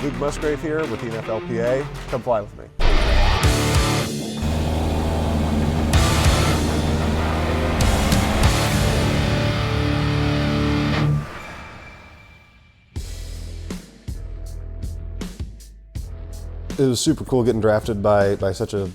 Luke Musgrave here with the NFLPA. Come fly with me. It was super cool getting drafted by such a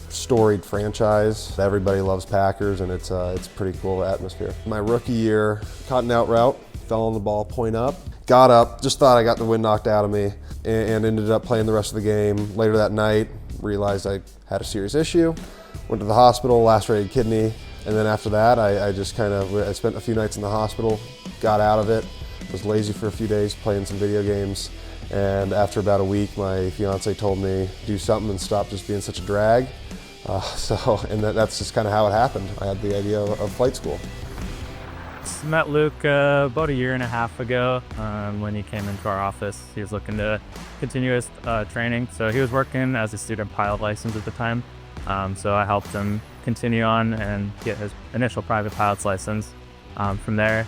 storied franchise. Everybody loves Packers, and it's pretty cool atmosphere. My rookie year, caught an out route, fell on the ball, point up, got up, just thought I got the wind knocked out of me, and ended up playing the rest of the game. Later that night, realized I had a serious issue, went to the hospital, lacerated kidney, and then after that, I spent a few nights in the hospital, got out of it, was lazy for a few days, playing some video games. And after about a week, my fiance told me, do something and stop just being such a drag. That's just kind of how it happened. I had the idea of flight school. Met Luke about a year and a half ago when he came into our office. He was looking to continue his training. So he was working as a student pilot license at the time. So I helped him continue on and get his initial private pilot's license. From there,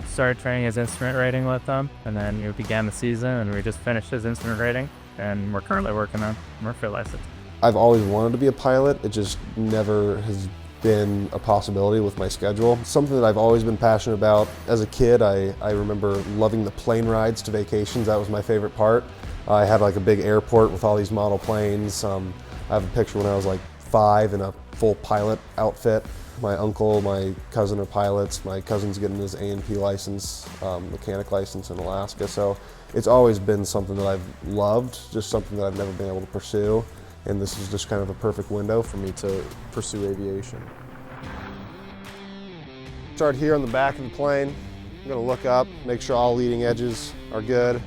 started training his instrument rating with him, and then we began the season, and we just finished his instrument rating, and we're currently working on Murphy license. I've always wanted to be a pilot. It just never has been a possibility with my schedule. Something that I've always been passionate about. As a kid, I remember loving the plane rides to vacations. That was my favorite part. I had like a big airport with all these model planes. I have a picture when I was like 5 in a full pilot outfit. My uncle, my cousin are pilots. My cousin's getting his A&P license, mechanic license in Alaska. So it's always been something that I've loved, just something that I've never been able to pursue. And this is just kind of a perfect window for me to pursue aviation. Start here on the back of the plane. I'm gonna look up, make sure all leading edges are good.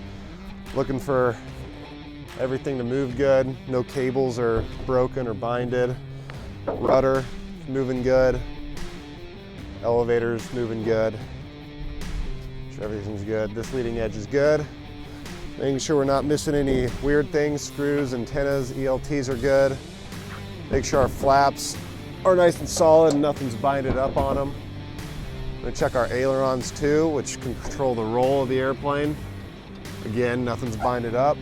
Looking for everything to move good. No cables are broken or binded. Rudder moving good. Elevators moving good. Make sure everything's good. This leading edge is good. Making sure we're not missing any weird things. Screws, antennas, ELTs are good. Make sure our flaps are nice and solid and nothing's binded up on them. I'm gonna check our ailerons too, which can control the roll of the airplane. Again, nothing's binded up.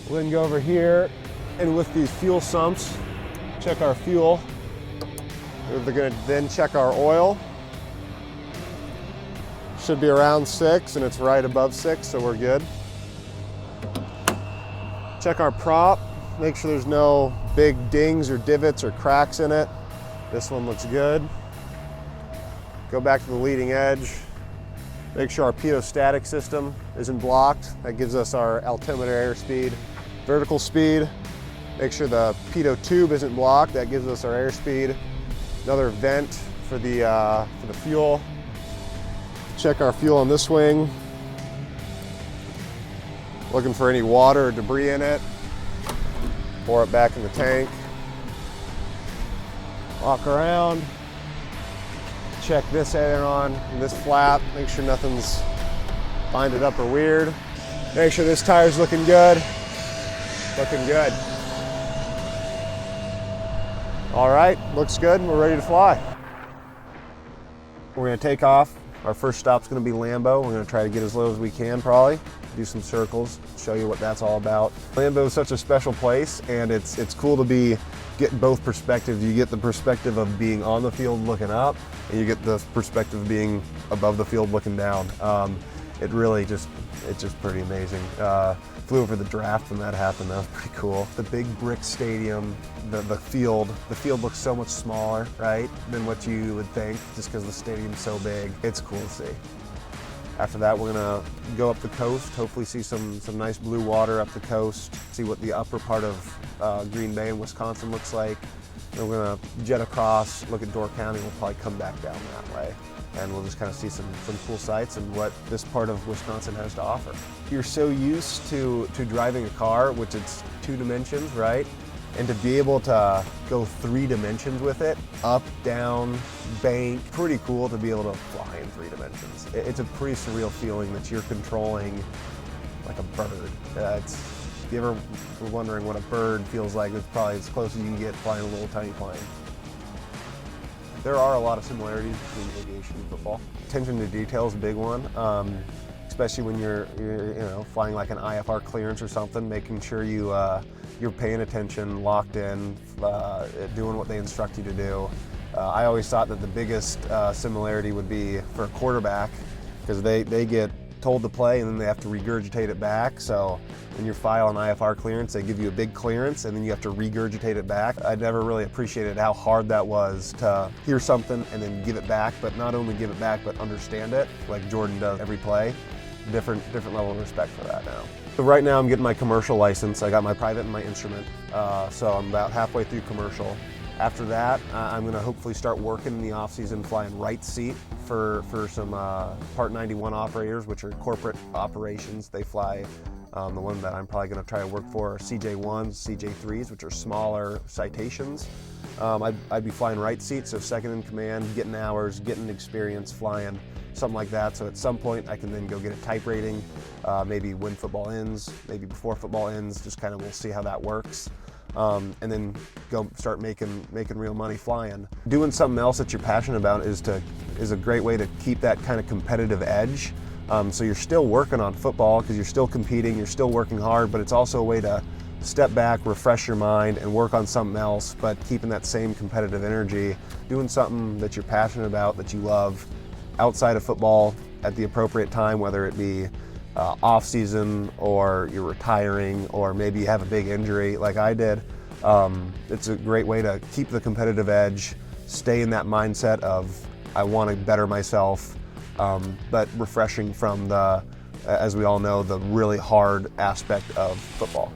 We'll then go over here and with these fuel sumps, check our fuel. They're gonna then check our oil. Should be around 6 and it's right above 6, so we're good. Check our prop, make sure there's no big dings or divots or cracks in it. This one looks good. Go back to the leading edge. Make sure our pitot-static system isn't blocked. That gives us our altimeter airspeed, vertical speed. Make sure the pitot tube isn't blocked. That gives us our airspeed. Another vent for the fuel. Check our fuel on this wing. Looking for any water or debris in it. Pour it back in the tank. Walk around. Check this aileron and this flap. Make sure nothing's binded up or weird. Make sure this tire's looking good. Looking good. All right, looks good, we're ready to fly. We're gonna take off. Our first stop's gonna be Lambeau. We're gonna try to get as low as we can probably, do some circles, show you what that's all about. Lambeau is such a special place, and it's cool to get both perspectives. You get the perspective of being on the field looking up, and you get the perspective of being above the field looking down. It's just pretty amazing. Flew over the draft when that happened. That was pretty cool. The big brick stadium, the field looks so much smaller, right, than what you would think, just because the stadium's so big. It's cool to see. After that, we're gonna go up the coast, hopefully see some nice blue water up the coast, see what the upper part of Green Bay and Wisconsin looks like. And we're gonna jet across, look at Door County, we'll probably come back down that way. And we'll just kind of see some cool sights and what this part of Wisconsin has to offer. You're so used to driving a car, which it's 2 dimensions, right? And to be able to go 3 dimensions with it, up, down, bank, pretty cool to be able to fly in 3 dimensions. It's a pretty surreal feeling that you're controlling like a bird. If you ever were wondering what a bird feels like, it's probably as close as you can get flying a little tiny plane. There are a lot of similarities between aviation and football. Attention to detail is a big one. especially when you're flying like an IFR clearance or something, making sure you're paying attention, locked in, doing what they instruct you to do. I always thought that the biggest similarity would be for a quarterback, because they get told to play and then they have to regurgitate it back. So when you file an IFR clearance, they give you a big clearance and then you have to regurgitate it back. I never really appreciated how hard that was to hear something and then give it back, but not only give it back, but understand it, like Jordan does every play. Different level of respect for that now. So right now I'm getting my commercial license. I got my private and my instrument, so I'm about halfway through commercial. After that, I'm going to hopefully start working in the off-season flying right seat for some Part 91 operators, which are corporate operations. They fly, the one that I'm probably going to try to work for are CJ1s, CJ3s, which are smaller citations. I'd be flying right seat, so second in command, getting hours, getting experience flying, something like that. So at some point I can then go get a type rating, maybe when football ends, maybe before football ends, just kind of we'll see how that works. And then go start making real money flying. Doing something else that you're passionate about is a great way to keep that kind of competitive edge. So you're still working on football because you're still competing, you're still working hard, but it's also a way to step back, refresh your mind, and work on something else, but keeping that same competitive energy, doing something that you're passionate about, that you love, outside of football at the appropriate time, whether it be off season or you're retiring or maybe you have a big injury like I did. It's a great way to keep the competitive edge, stay in that mindset of I want to better myself, but refreshing from the, as we all know, the really hard aspect of football.